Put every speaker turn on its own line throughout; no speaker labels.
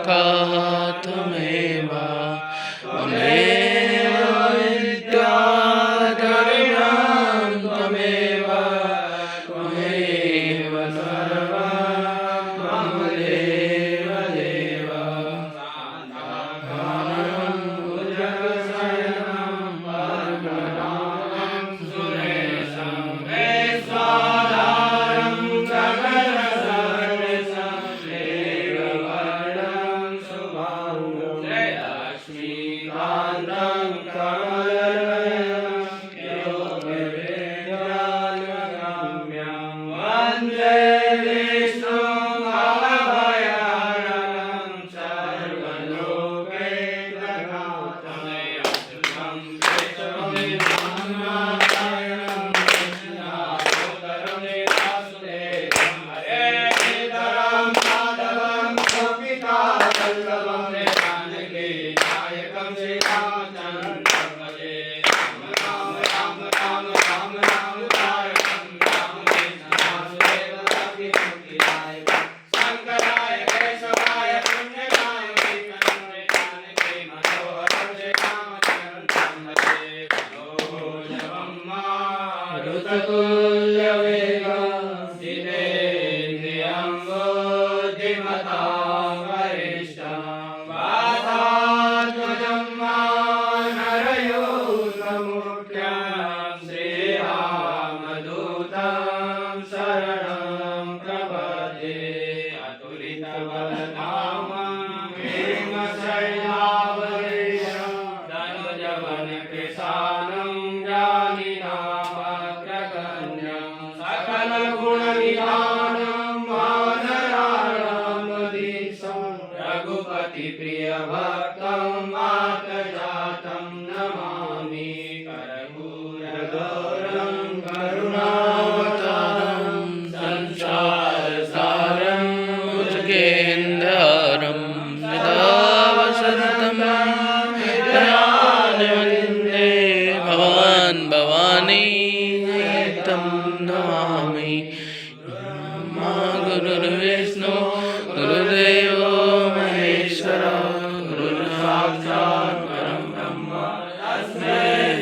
सखा त्वमेव त्वमेव विद्या द्रविणं त्वमेव त्वमेव सर्वं मम देव देव सान्तानं भुजगशयनं पद्मनाभं सुरेशं वेश्वाधारं गगनसदृशं मेघवर्णं शुभाङ्गं लक्ष्मीकान्तं कमलनयनं योगवेदान्तगम्यं वन्दे विष्णुं भवभयहरणं सर्वलोकैकनाथं अच्युतं केशवं नारायणं कृष्णावतारं वासुदेवं हरेधरं माधवं गोपिकावल्लभं जानकी नायकं श्रीरामचन्द्रं भजे राम राम राम राम राम तारकं राम कृष्ण वासुदेवं शंकराय केशवाय पुण्यकाय विष्णवे जानकी मनोहरं श्रीरामचन्द्रं भजे मनोजवं मारुततुल्यवेगं जितेन्द्रियं बुद्धिमतां वरिष्ठं वातात्मजं मानरयोगमुख्यं श्रीरामदूतं शरणं प्रपद्ये अतुलितबलधामं हेमशैलावरीशं धनुजवनकृशानं ज्ञानिनामग्रगण्यं सकलगुणनिधानं वानराणामधीशं रघुपतिप्रियभक्तं मातजातं नमामि कर्पूरगौरं करुणावतारं संसारसारं भुजगेन्द्रहारं सदा वसन्तं हृदयारविन्दे भवान् भवानी तं नमामि ब्रह्मा गुरुर्विष्णु गुरुदेवो महेश्वर गुरुर्साक्षात् परं ब्रह्म तस्मै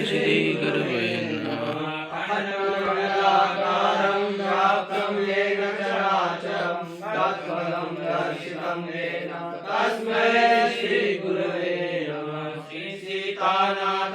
श्री गुरुवे नमः अखण्डमण्डलाकारं व्याप्तं येन चराचरं तत्पदं दर्शितं येन तस्मै श्री गुरुवे नमः श्री सीतानाथ